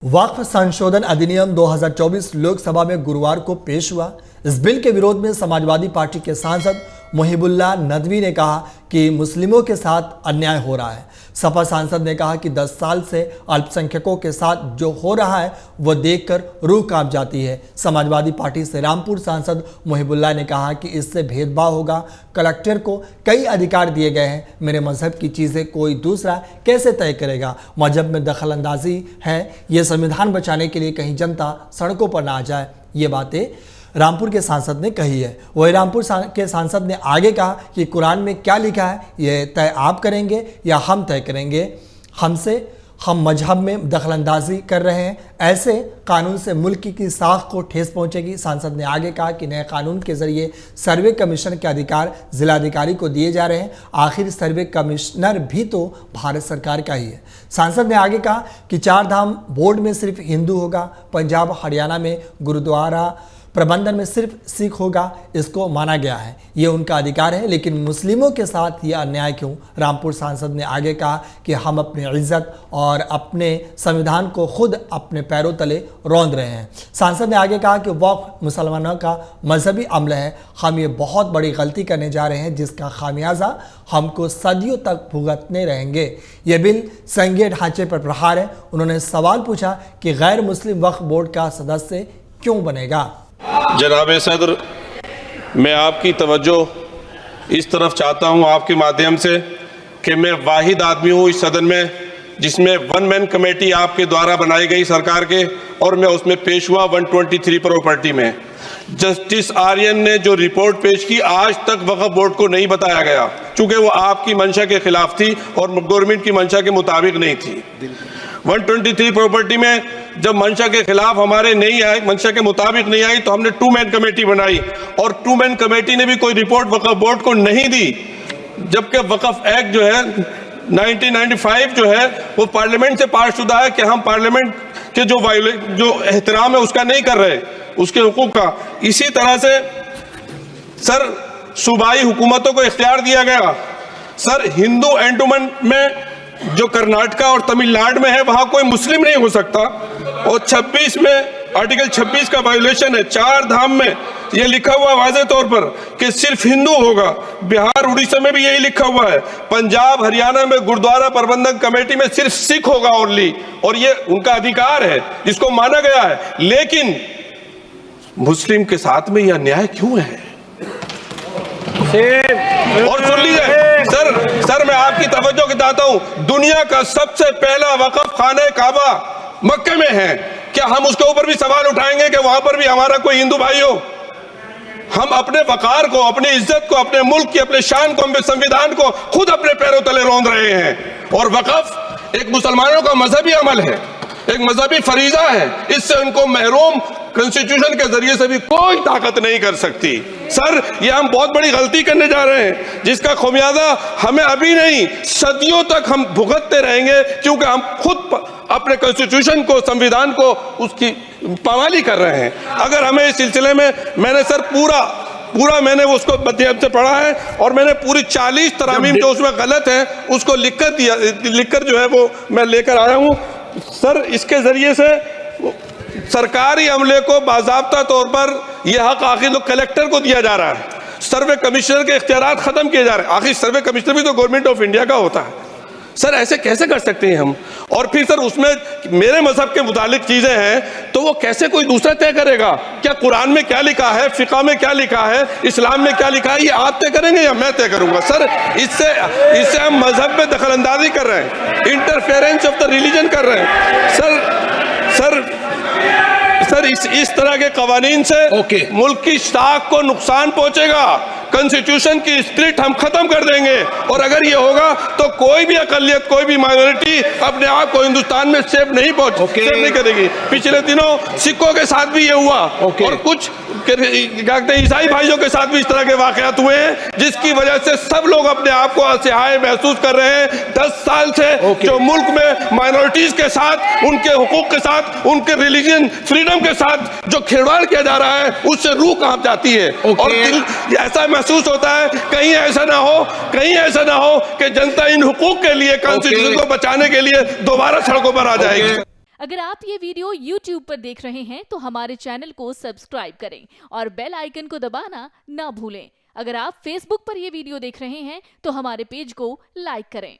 वक्फ संशोधन अधिनियम 2024 लोकसभा में गुरुवार को पेश हुआ। इस बिल के विरोध में समाजवादी पार्टी के सांसद मुहिबुल्लाह नदवी ने कहा कि मुस्लिमों के साथ अन्याय हो रहा है। सपा सांसद ने कहा कि 10 साल से अल्पसंख्यकों के साथ जो हो रहा है वो देखकर रूह कांप जाती है। समाजवादी पार्टी से रामपुर सांसद मुहिबुल्लाह ने कहा कि इससे भेदभाव होगा। कलेक्टर को कई अधिकार दिए गए हैं। मेरे मजहब की चीज़ें कोई दूसरा कैसे तय करेगा? मजहब में दखल अंदाजी है। ये संविधान बचाने के लिए कहीं जनता सड़कों पर ना आ जाए। ये बातें रामपुर के सांसद ने कही है। वही रामपुर के सांसद ने आगे कहा कि कुरान में क्या लिखा है ये तय आप करेंगे या हम तय करेंगे? हम मजहब में दखलंदाजी कर रहे हैं। ऐसे कानून से मुल्क की साख को ठेस पहुंचेगी। सांसद ने आगे कहा कि नए कानून के जरिए सर्वे कमीशन के अधिकार जिलाधिकारी को दिए जा रहे हैं। आखिर सर्वे कमिश्नर भी तो भारत सरकार का ही है। सांसद ने आगे कहा कि 4 धाम बोर्ड में सिर्फ हिंदू होगा। पंजाब हरियाणा में गुरुद्वारा प्रबंधन में सिर्फ सिख होगा। इसको माना गया है, ये उनका अधिकार है, लेकिन मुस्लिमों के साथ ये अन्याय क्यों? रामपुर सांसद ने आगे कहा कि हम अपनी इज्जत और अपने संविधान को खुद अपने पैरों तले रौंद रहे हैं। सांसद ने आगे कहा कि वक्फ मुसलमानों का मजहबी अमल है। हम ये बहुत बड़ी गलती करने जा रहे हैं जिसका खामियाजा हमको सदियों तक भुगतने रहेंगे। ये बिल संघीय ढांचे पर प्रहार है। उन्होंने सवाल पूछा कि गैर मुस्लिम वक्फ बोर्ड का सदस्य क्यों बनेगा? जनाब सदर, मैं आपकी तवज्जो इस तरफ चाहता हूं आपके माध्यम से कि मैं वाहिद आदमी हूं इस सदन में जिसमें 1 मैन कमेटी आपके द्वारा बनाई गई सरकार के, और मैं उसमें पेश हुआ 123 प्रॉपर्टी में। जस्टिस आर्यन ने जो रिपोर्ट पेश की आज तक वक्फ बोर्ड को नहीं बताया गया, चूंकि वो आपकी मंशा के खिलाफ थी और गवर्नमेंट की मंशा के मुताबिक नहीं थी। 123 प्रॉपर्टी में जब मंशा के खिलाफ हमारे नहीं आई, मंशा के मुताबिक नहीं आई, तो हमने 2 मैन कमेटी बनाई और 2 मैन कमेटी ने भी कोई रिपोर्ट वक्फ बोर्ड को नहीं दी। जबकि वक्फ एक्ट जो है 1995 जो है वो पार्लियामेंट से पास शुदा है कि हम पार्लियामेंट के जो एहतराम है उसका नहीं कर रहे, उसके हुकूक का। इसी तरह से सर सूबाई हुकूमतों को इख्तियार दिया गया। सर हिंदू एंडोमेंट में जो कर्नाटका और तमिलनाडु में है वहां कोई मुस्लिम नहीं हो सकता, और 26 में आर्टिकल 26 का वायोलेशन है। 4 धाम में ये लिखा हुआ वाज़े तौर पर कि सिर्फ हिंदू होगा। बिहार उड़ीसा में भी यही लिखा हुआ है। पंजाब हरियाणा में गुरुद्वारा प्रबंधन कमेटी में सिर्फ सिख होगा ओनली, और ये उनका अधिकार है जिसको माना गया है। लेकिन मुस्लिम के साथ में यह अन्याय क्यों है? और सुन लीजिए सर मैं आपकी तवज्जो के चाहता हूं, दुनिया का सबसे पहला वक़्फ़ खाने काबा मक्के में है। क्या हम उसके ऊपर भी सवाल उठाएंगे कि वहां पर भी हमारा कोई हिंदू भाई हो? हम अपने वकार को, अपनी इज्जत को, अपने मुल्क की अपने शान को, अपने संविधान को खुद अपने पैरों तले रौंद रहे हैं। और वक़्फ़ एक मुसलमानों का मजहबी अमल है, एक मजहबी फरीजा है। इससे उनको महरूम कॉन्स्टिट्यूशन के जरिए से भी कोई ताकत नहीं कर सकती। सर ये हम बहुत बड़ी गलती करने जा रहे हैं जिसका खमियाजा हमें अभी नहीं सदियों तक हम भुगतते रहेंगे, क्योंकि हम खुद अपने कॉन्स्टिट्यूशन को, संविधान को, उसकी पामाली कर रहे हैं। अगर हमें इस सिलसिले में मैंने सर पूरा मैंने उसको मध्यम से पढ़ा है और मैंने पूरी 40 तरामीम जो उसमें गलत है उसको लिखकर जो है वो मैं लेकर आया हूँ। सर इसके जरिए से सरकारी अमले को बाज़ाब्ता तौर पर यह हक आखिर कलेक्टर को दिया जा रहा है। सर्वे कमिश्नर के इख्तियारात खत्म किए जा रहे हैं। आखिर सर्वे कमिश्नर भी तो गवर्नमेंट ऑफ इंडिया का होता है। सर ऐसे कैसे कर सकते हैं हम? और फिर सर उसमें मेरे मजहब के मुतालिक चीजें हैं तो वो कैसे कोई दूसरा तय करेगा? क्या कुरान में क्या लिखा है, फिक़ा में क्या लिखा है, इस्लाम में क्या लिखा है, ये आप तय करेंगे या मैं तय करूंगा? सर इससे हम मजहब में दखल अंदाजी कर रहे हैं, इंटरफेरेंस ऑफ द रिलीजन कर रहे हैं। सर इस तरह के कवानीन से मुल्क की साख को नुकसान पहुंचेगा। कॉन्स्टिट्यूशन की स्पिरिट हम खत्म कर देंगे, और अगर ये होगा तो कोई भी अकलियत, कोई भी माइनॉरिटी अपने आप को हिंदुस्तान में सेफ नहीं करेगी। पिछले दिनों सिखों के साथ भी ये हुआ, और कुछ ईसाई भाइयों के साथ भी इस तरह के वाकयात हुए हैं, जिसकी वजह से सब लोग अपने आप को असहाय महसूस कर रहे हैं। 10 साल से जो मुल्क में माइनॉरिटीज के साथ, उनके हुकूक के साथ, उनके रिलीजन फ्रीडम के साथ जो खिलवाड़ किया जा रहा है उससे रूह कांप जाती है, और दिल ऐसा महसूस होता है कहीं ऐसा ना हो कि जनता इन हुकूक के लिए, कॉन्स्टिट्यूशन को बचाने के लिए दोबारा सड़कों पर आ जाएगी। अगर आप ये वीडियो YouTube पर देख रहे हैं तो हमारे चैनल को सब्सक्राइब करें और बेल आइकन को दबाना ना भूलें। अगर आप Facebook पर ये वीडियो देख रहे हैं तो हमारे पेज को लाइक करें।